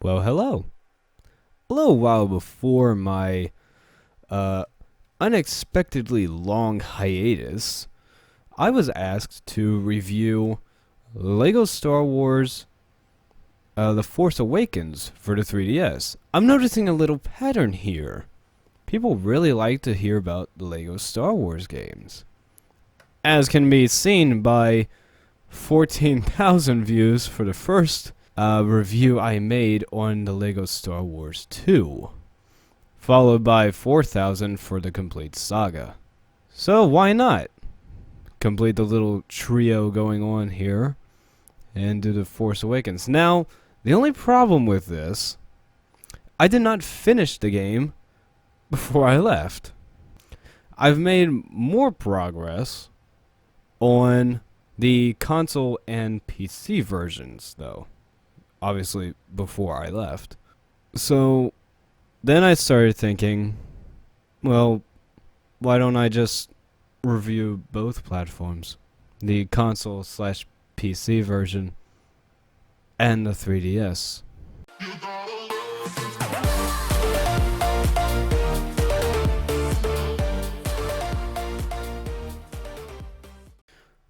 Well, hello. A little while before my uh, unexpectedly long hiatus, I was asked to review LEGO Star Wars The Force Awakens for the 3DS. I'm noticing a little pattern here. People really like to hear about the LEGO Star Wars games. As can be seen by 14,000 views for the first review I made on the LEGO Star Wars 2, followed by 4,000 for the Complete Saga. So why not complete the little trio going on here and do the Force Awakens? Now, the only problem with this, I did not finish the game before I left. I've made more progress on the console and PC versions, though. Obviously, before I left. So, then I started thinking, well, why don't I just review both platforms? The console slash PC version and the 3DS.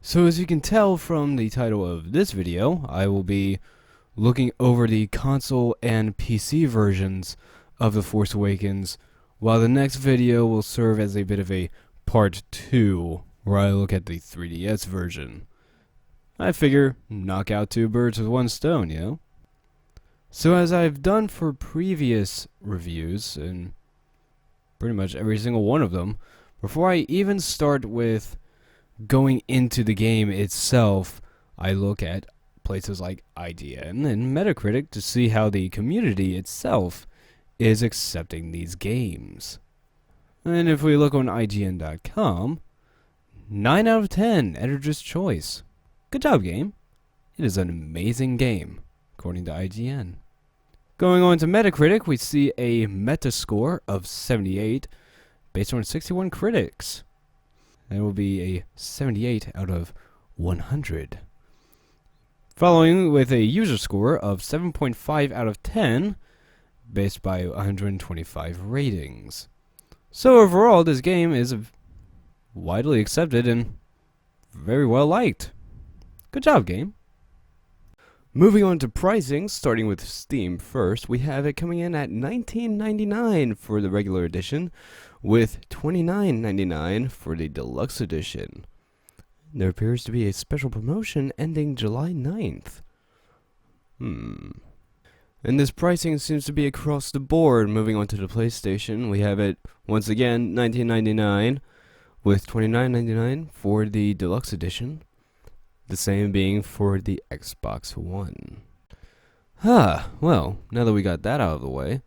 So as you can tell from the title of this video, I will be looking over the console and PC versions of The Force Awakens, while the next video will serve as a bit of a part 2, where I look at the 3DS version. I figure, knock out two birds with one stone, you know? So as I've done for previous reviews, and pretty much every single one of them, before I even start with going into the game itself, I look at places like IGN and Metacritic to see how the community itself is accepting these games. And if we look on IGN.com, 9 out of 10, editor's choice. Good job, game. It is an amazing game, according to IGN. Going on to Metacritic, we see a Metascore of 78 based on 61 critics. That will be a 78 out of 100. Following with a user score of 7.5 out of 10, based by 125 ratings. So overall, this game is widely accepted and very well liked. Good job, game. Moving on to pricing, starting with Steam first, we have it coming in at $19.99 for the regular edition, with $29.99 for the deluxe edition. There appears to be a special promotion ending July 9th. And this pricing seems to be across the board. Moving on to the PlayStation, we have it once again $19.99 with $29.99 for the deluxe edition. The same being for the Xbox One. Well, now that we got that out of the way,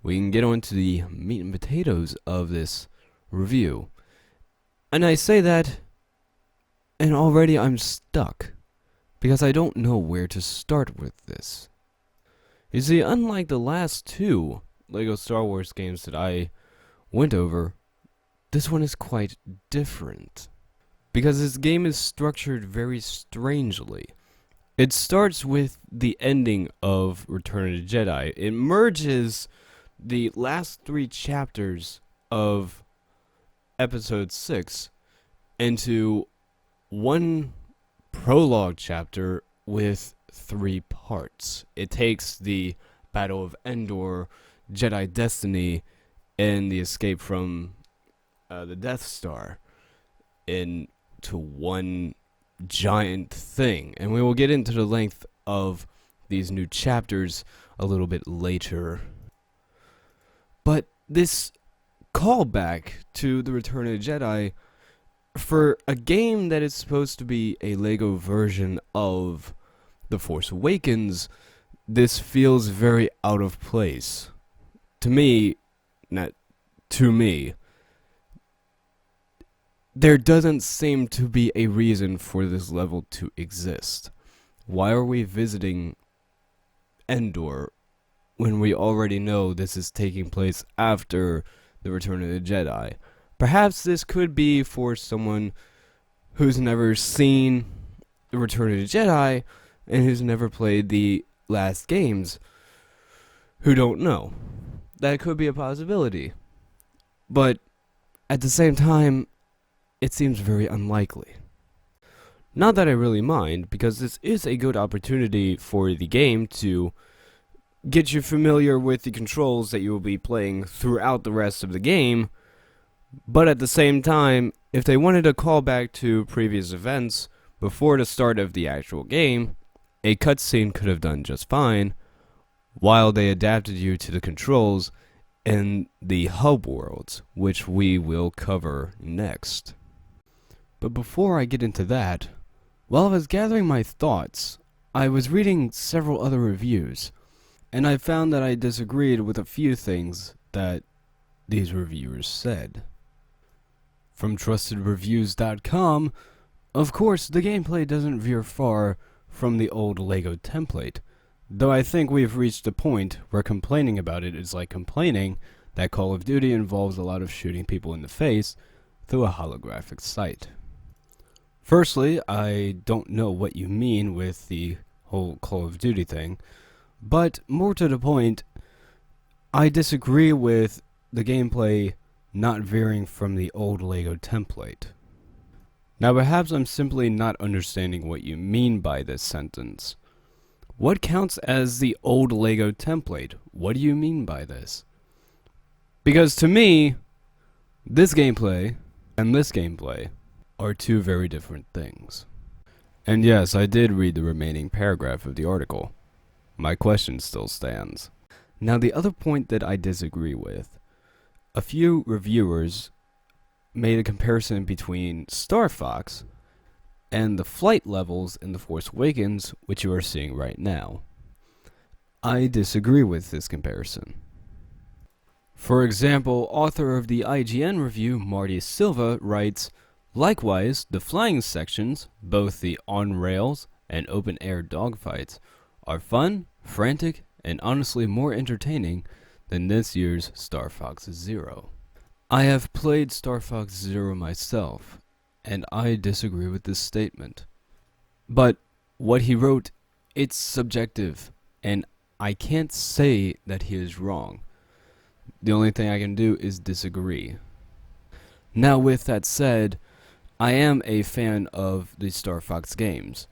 we can get on to the meat and potatoes of this review. And I say that, and already I'm stuck, because I don't know where to start with this. You see, unlike the last two LEGO Star Wars games that I went over, this one is quite different. Because this game is structured very strangely. It starts with the ending of Return of the Jedi. It merges the last three chapters of Episode 6 into one prologue chapter with 3 parts. It takes the Battle of Endor, Jedi Destiny, and the escape from the Death Star into one giant thing. And we will get into the length of these new chapters a little bit later. But this callback to the Return of the Jedi, for a game that is supposed to be a LEGO version of The Force Awakens, this feels very out of place. To me, not to me, there doesn't seem to be a reason for this level to exist. Why are we visiting Endor when we already know this is taking place after the Return of the Jedi? Perhaps this could be for someone who's never seen the Return of the Jedi and who's never played the last games. who don't know. That could be a possibility. But at the same time, it seems very unlikely. Not that I really mind, because this is a good opportunity for the game to get you familiar with the controls that you will be playing throughout the rest of the game, but at the same time, if they wanted to call back to previous events before the start of the actual game, a cutscene could have done just fine, while they adapted you to the controls in the hub worlds, which we will cover next. But before I get into that, while I was gathering my thoughts, I was reading several other reviews, and I found that I disagreed with a few things that these reviewers said. From trustedreviews.com, of course, the gameplay doesn't veer far from the old LEGO template, though I think we've reached a point where complaining about it is like complaining that Call of Duty involves a lot of shooting people in the face through a holographic sight. Firstly, I don't know what you mean with the whole Call of Duty thing, but more to the point, I disagree with the gameplay not veering from the old LEGO template. Now perhaps I'm simply not understanding what you mean by this sentence. What counts as the old LEGO template? What do you mean by this? Because to me, this gameplay and this gameplay are two very different things. And yes, I did read the remaining paragraph of the article. My question still stands. Now the other point that I disagree with, a few reviewers made a comparison between Star Fox and the flight levels in The Force Awakens, which you are seeing right now. I disagree with this comparison. For example, author of the IGN review, Marty Silva, writes, likewise, the flying sections, both the on-rails and open-air dogfights, are fun, frantic, and honestly more entertaining than this year's Star Fox Zero. I have played Star Fox Zero myself, and I disagree with this statement. But what he wrote, it's subjective, and I can't say that he is wrong. The only thing I can do is disagree. Now with that said, I am a fan of the Star Fox games.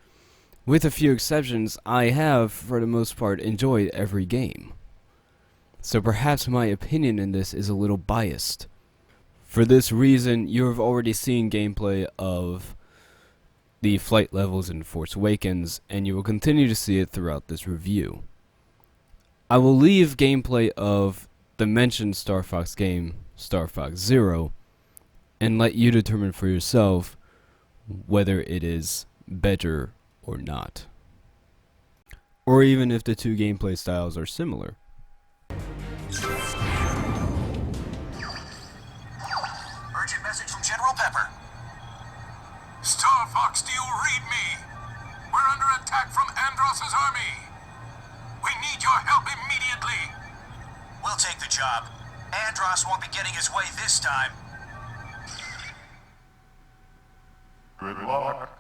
With a few exceptions, I have, for the most part, enjoyed every game. So perhaps my opinion in this is a little biased. For this reason, you have already seen gameplay of the flight levels in Force Awakens, and you will continue to see it throughout this review. I will leave gameplay of the mentioned Star Fox game, Star Fox Zero, and let you determine for yourself whether it is better or not. Or even if the two gameplay styles are similar. Urgent message from General Pepper. Star Fox, do you read me? We're under attack from Andross's army. We need your help immediately. We'll take the job. Andross won't be getting his way this time. Good luck.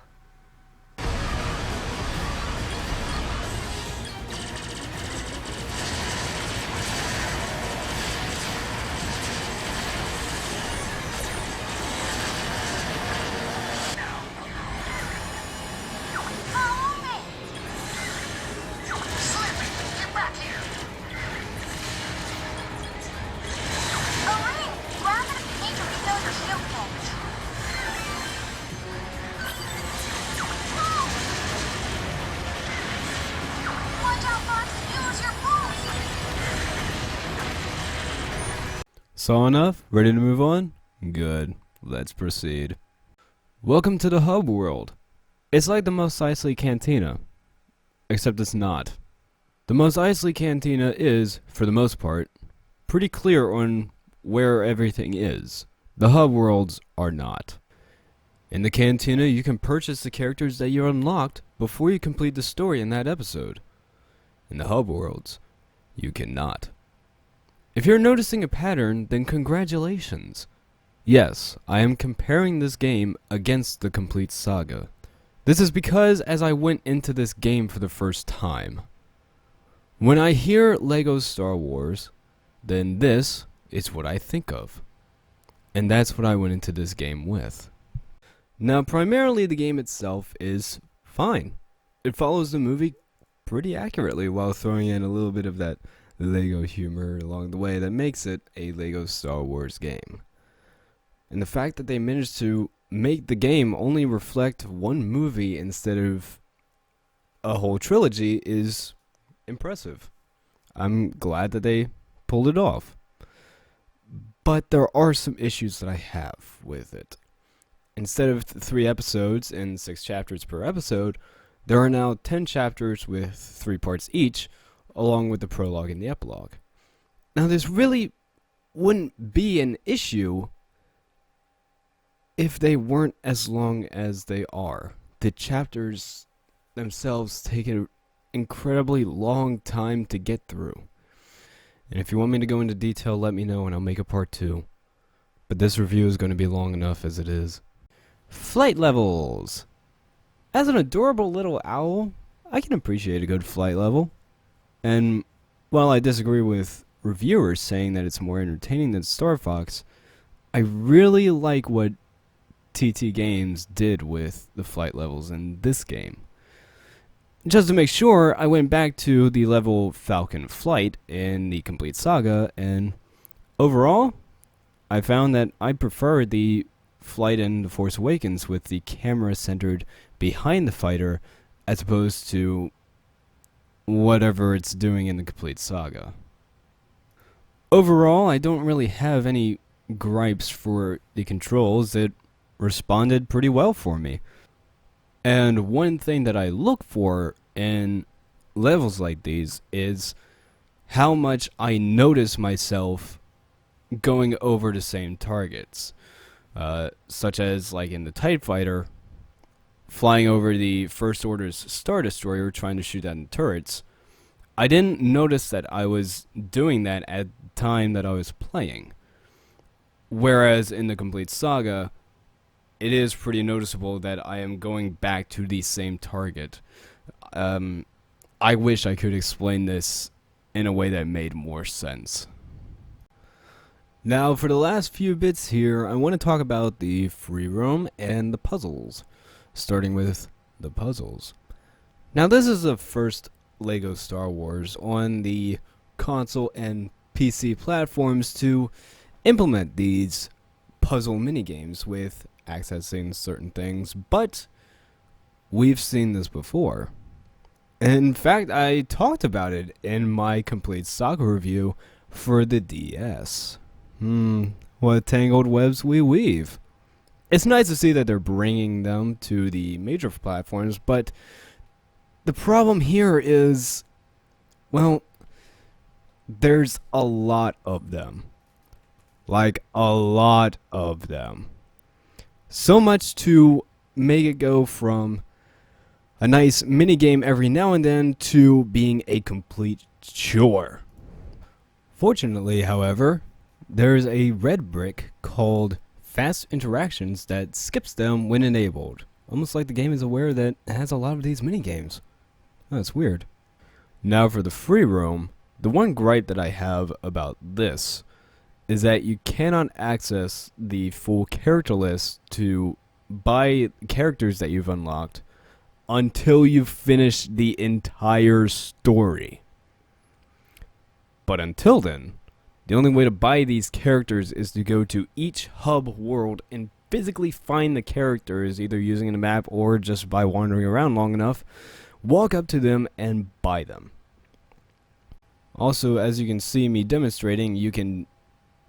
Saw enough? Ready to move on? Good. Let's proceed. Welcome to the hub world. It's like the Mos Eisley Cantina, except it's not. The Mos Eisley Cantina is, for the most part, pretty clear on where everything is. The hub worlds are not. In the Cantina, you can purchase the characters that you unlocked before you complete the story in that episode. In the hub worlds, you cannot. If you're noticing a pattern, then congratulations. Yes, I am comparing this game against the Complete Saga. This is because as I went into this game for the first time, When I hear Lego Star Wars, then this is what I think of. And that's what I went into this game with. Now, primarily the game itself is fine. It follows the movie pretty accurately while throwing in a little bit of that Lego humor along the way that makes it a Lego Star Wars game. And the fact that they managed to make the game only reflect one movie instead of a whole trilogy is impressive. I'm glad that they pulled it off. But there are some issues that I have with it. Instead of 3 episodes and 6 chapters per episode, there are now 10 chapters with 3 parts each, along with the prologue and the epilogue. Now, this really wouldn't be an issue if they weren't as long as they are. The chapters themselves take an incredibly long time to get through. And if you want me to go into detail, let me know and I'll make a part 2. But this review is going to be long enough as it is. Flight levels. As an adorable little owl, I can appreciate a good flight level. And while I disagree with reviewers saying that it's more entertaining than Star Fox, I really like what TT Games did with the flight levels in this game. Just to make sure, I went back to the level Falcon Flight in the Complete Saga, and overall, I found that I prefer the flight in The Force Awakens with the camera centered behind the fighter as opposed to whatever it's doing in the Complete Saga. Overall, I don't really have any gripes for the controls. It responded pretty well for me. And one thing that I look for in levels like these is how much I notice myself going over the same targets. Such as, like in the TIE Fighter, flying over the First Order's Star Destroyer trying to shoot down the turrets. I didn't notice that I was doing that at the time that I was playing. Whereas in the Complete Saga, it is pretty noticeable that I am going back to the same target. I wish I could explain this in a way that made more sense. Now, for the last few bits here, I want to talk about the free roam and the puzzles, starting with the puzzles. Now, this is the first LEGO Star Wars on the console and PC platforms to implement these puzzle minigames with accessing certain things, but we've seen this before. In fact, I talked about it in my Complete Saga review for the DS. What tangled webs we weave. It's nice to see that they're bringing them to the major platforms, but the problem here is, well, there's a lot of them. Like, a lot of them. So much to make it go from a nice minigame every now and then to being a complete chore. Fortunately, however, there's a red brick called Fast Interactions that skips them when enabled. Almost like the game is aware that it has a lot of these minigames. Oh, that's weird. Now for the free roam, the one gripe that I have about this is that you cannot access the full character list to buy characters that you've unlocked until you've finished the entire story. But until then, the only way to buy these characters is to go to each hub world and physically find the characters, either using a map or just by wandering around long enough, walk up to them and buy them. Also, as you can see me demonstrating, you can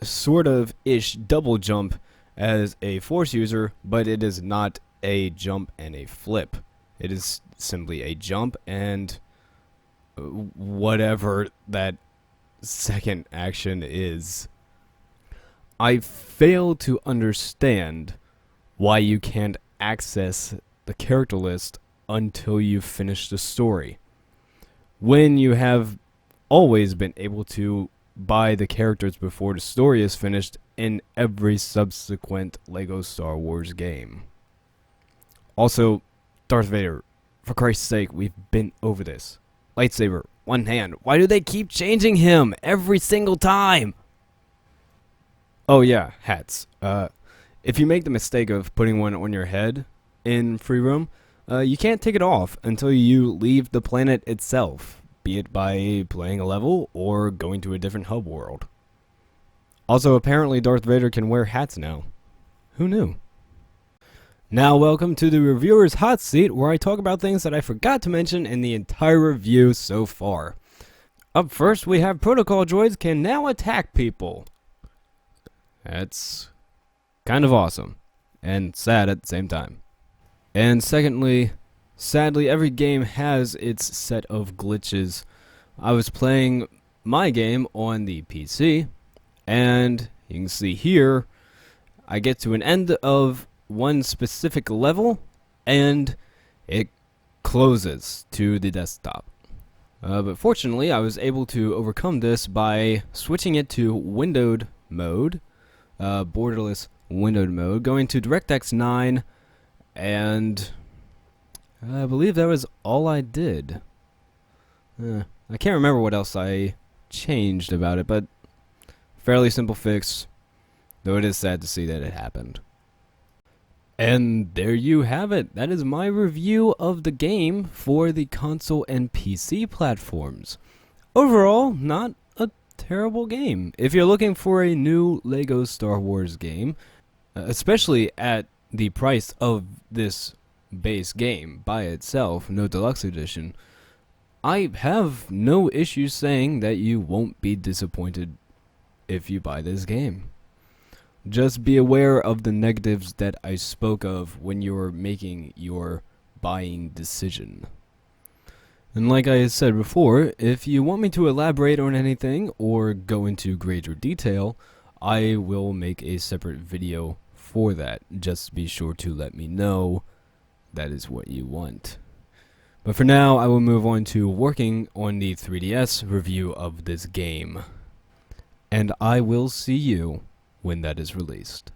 sort of ish double jump as a Force user, but it is not a jump and a flip. It is simply a jump and whatever that second action is. I fail to understand why you can't access the character list until you've finished the story, when you have always been able to buy the characters before the story is finished in every subsequent LEGO Star Wars game. Also, Darth Vader, for Christ's sake, we've been over this. Lightsaber, one hand. Why do they keep changing him every single time? Oh yeah, hats. If you make the mistake of putting one on your head in free roam, you can't take it off until you leave the planet itself, be it by playing a level or going to a different hub world. Also, apparently Darth Vader can wear hats now. Who knew? Now welcome to the reviewer's hot seat, where I talk about things that I forgot to mention in the entire review so far. Up first, we have protocol droids can now attack people. That's kind of awesome, and sad at the same time. And secondly, sadly every game has its set of glitches. I was playing my game on the PC, and you can see here, I get to an end of one specific level, and it closes to the desktop. But fortunately, I was able to overcome this by switching it to windowed mode, borderless windowed mode, going to DirectX 9, and I believe that was all I did. I can't remember what else I changed about it, but fairly simple fix, though it is sad to see that it happened. And there you have it. That is my review of the game for the console and PC platforms. Overall, not a terrible game. If you're looking for a new LEGO Star Wars game, especially at the price of this base game by itself, no deluxe edition, I have no issues saying that you won't be disappointed if you buy this game. Just be aware of the negatives that I spoke of when you're making your buying decision. And like I said before, if you want me to elaborate on anything or go into greater detail, I will make a separate video for that. Just be sure to let me know that is what you want. But for now, I will move on to working on the 3DS review of this game. And I will see you when that is released.